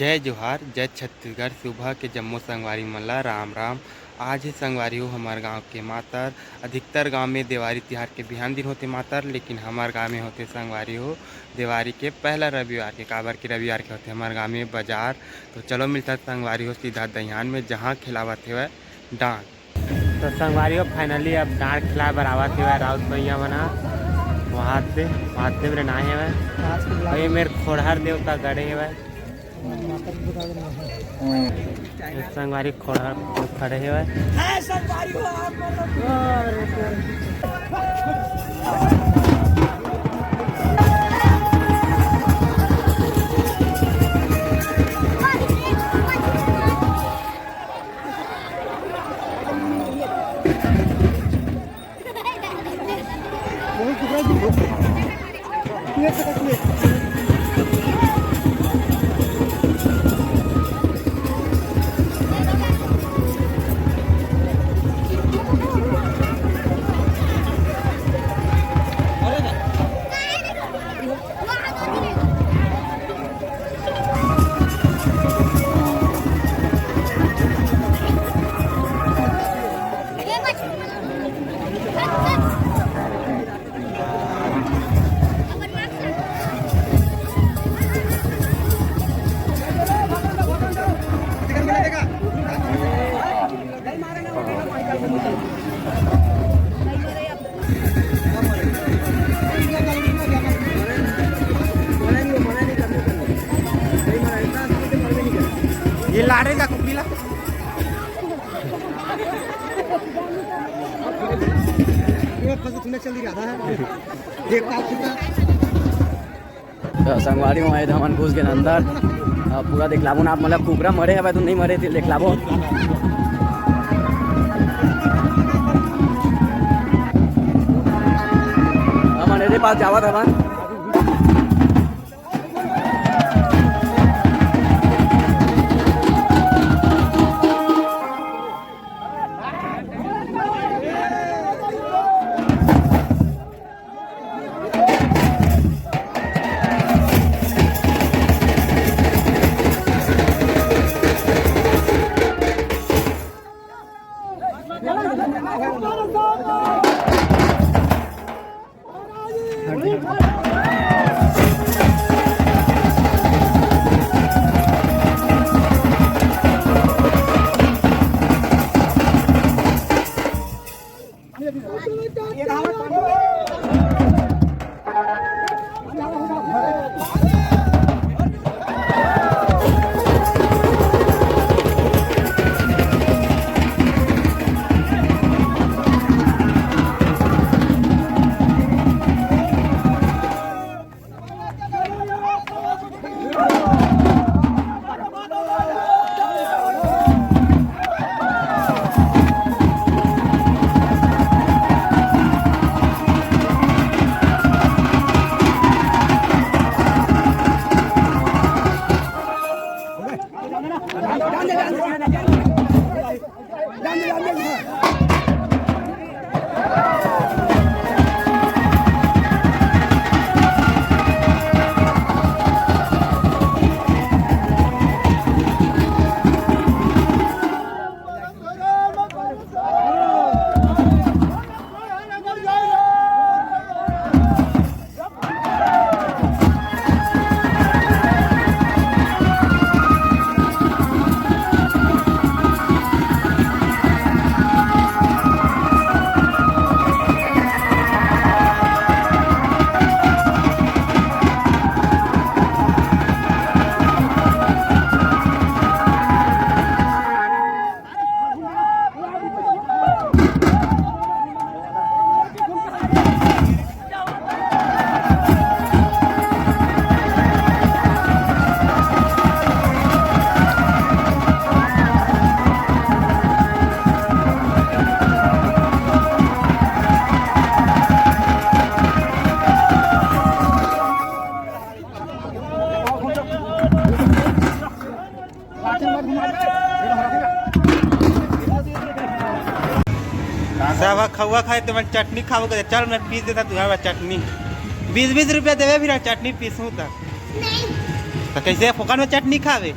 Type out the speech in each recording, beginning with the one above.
जय जोहार, जय छत्तीसगढ़। सुबह के जम्मू संगवारी मल्ला राम राम। आज ही संगवारी हो हमारे गांव के मातर। अधिकतर गांव में दिवाली तिहार के बिहान दिन होते मातर, लेकिन हमारे गांव में होते संगवारी हो दिवाली के पहला रविवार के। काबर के रविवार के होते हमारे गांव में बाजार। तो चलो मिलता संगवारी हो सीधा दहियान में, जहाँ खिलावत है डांट। तो संगवारी हो फाइनली अब डांट खिला बरावत है राउत भैया बना वहाँ से मेरे ना है मेरे खोड़हर देवता गड़े है संगवारी खोड़ा खड़े है ये लाड़े का कुपीला संगवारी में आए थे हमन घुस के अंदर पूरा देख लाबो ना आप मतलब कुकरा मरे है तो नहीं मरे थे देख लाबो हमारे पास जावा था बन सब खवा खाए तो मैं चटनी खाओ कर चल मैं पीस देता तुझे चटनी 20-20 रुपया देवे भी चटनी पीसूँ तो कैसे फोकट में चटनी खावे।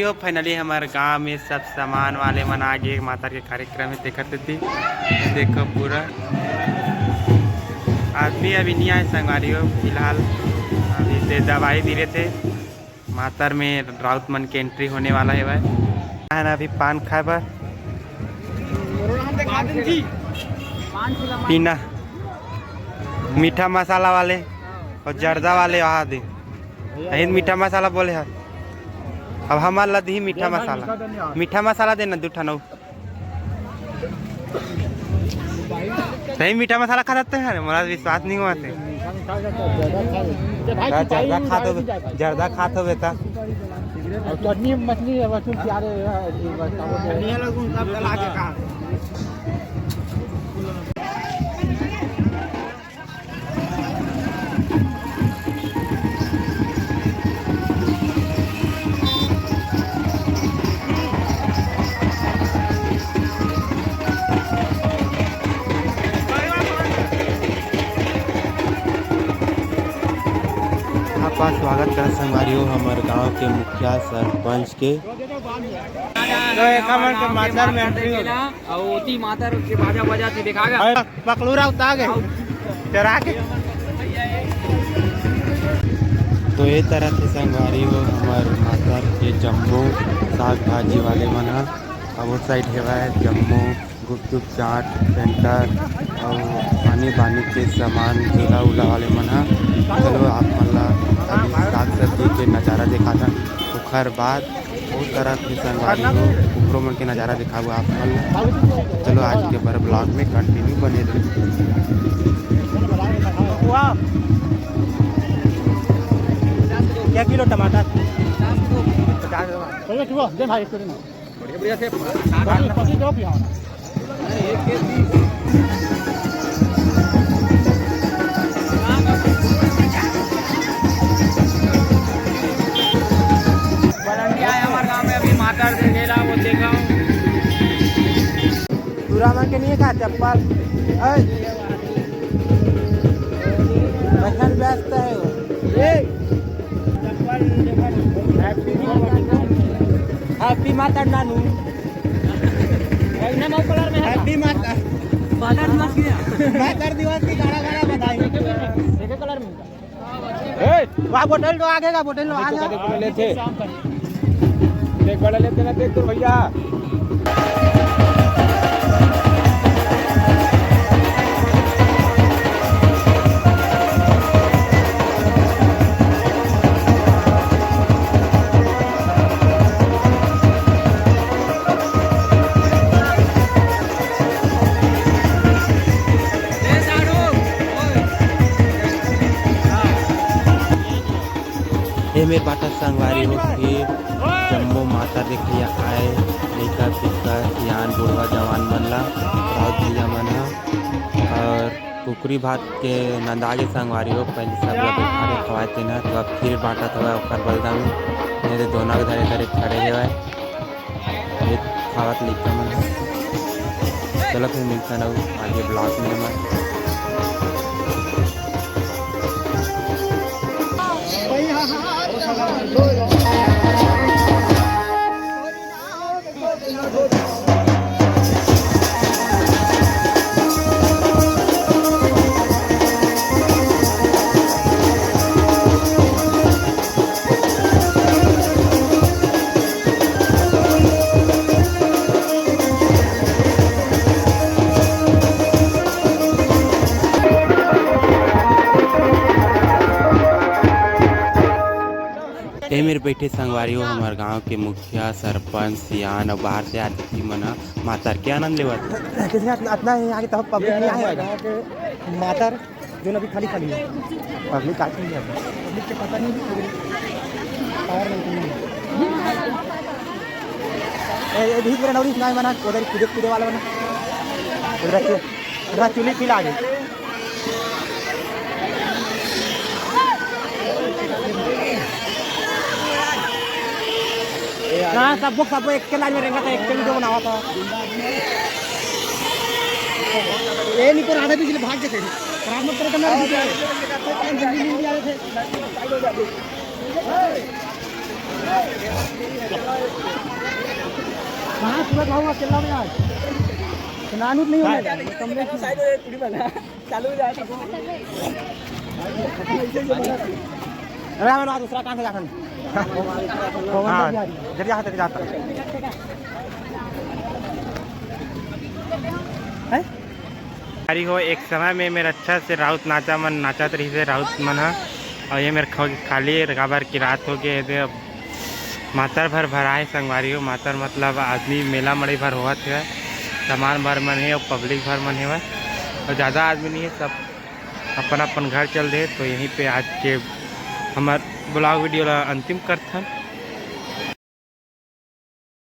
हो फाइनली हमारे गांव में सब सामान वाले मन आगे माता के कार्यक्रम में देखते थी। देखो पूरा आदमी अभी नहीं आए संगवारी हो फिलहाल। अभी से दवाई दे रहे थे मातर में राउत मन के एंट्री होने वाला है भाई। अभी पान खाए पर पीना मीठा मसाला वाले और जर्दा वाले वहाँ दे मीठा मसाला बोले है। अब हमार लदी मीठा मसाला देना दूठा नौ सही मीठा मसाला खा सकते हैं। मोरा विश्वास नहीं हुआ थे जर्दा खा तो बेटा चटनी मछली आपका स्वागत कर संगवारी हो हमारे गांव के मुखिया सरपंच के मातर में एंट्री होगा और मातर के बाजा बजाती दिखागा पकड़ूरा उतार गए चरा के। तो ये तरह से संगवारी हो हमारे माता के जम्मू साग भाजी वाले मना और वो साइड है जम्मू गुपचुप चाट सेंटर और पानी पानी के सामान झूला उला वाले मना। चलो आप मतलब साग सब्जी के नज़ारा देखा था ओखर बाद बहुत तरह के संगवारी हो ऊपरों मन के नज़ारा दिखा हुआ आप मन। चलो आज के बार ब्लॉग में कंटिन्यू बने रहे। क्या किलो टमाटर 50 वो देखा पूरा मन के नहीं खा चप्पल बचन व्यस्त है हैप्पी माता नानू हैप्पी माता माता दिवस की गाना गाना बधाई कलर में वहाँ बोतल तो आगे का बोतल आगे लेते देख बड़ा लेते ना देख तो भैया मेरे बाटा संगवारी हो फिर जम्मू माता देखिया आए लड़का पिक्का सियान बुढ़वा जवान मनला राउत भैया मन और कुकरी भात के नंदागे संगवारी हो पहले सब लोग खाने खवाते ना तो अब फिर बाटा तो ओकर बलदा में मेरे दोनों धरे धरे खड़े हुए ये खावत लिखा मन। चलो फिर मिलता ना आगे ब्लॉग में हमारे। मेरे बैठे संगवारी हो हमारे गांव के मुखिया सरपंच सियान और बाहर से आती मना मातर के आनंद लेवा इतना आगे तो पब्लिक नहीं आएगा मातर जो अभी खाली खाली है पब्लिक आती नहीं है पब्लिक के पता नहीं और नहीं मेरा नौरी सुनाई बना उधर कूदे कूदे वाला बना उधर चूल्ही खिला गई हाँ सब एक के लाइन में रहेंगे तो एक के वीडियो बनावा था ये नहीं पर आधे पिछले भाग के थे खराब मत करो करना जल्दी नहीं आ रहे थे कहाँ सूरज भाऊ अकेला में आज स्नान नहीं होने कमरे की साइड पूरी बना चालू हो जाए अरे हमें दूसरा काम है जाकर हां जल्दी आ जाता है हरी हो एक समय में मेरा अच्छा से राउत नाचा मन नाचा तरी से राउत मन है और ये मेरे खाली रगाबर की रात हो गए थे। अब मातर भर भराए संगवारी हो मातर मतलब आदमी मेला मड़ी भर हुआ थे सामान भर मन है और पब्लिक भर मन है और ज़्यादा आदमी नहीं है सब अपन अपन घर चल रहे। तो यहीं पे आज के हमार ब्लॉग वीडियो ला अंतिम करथन।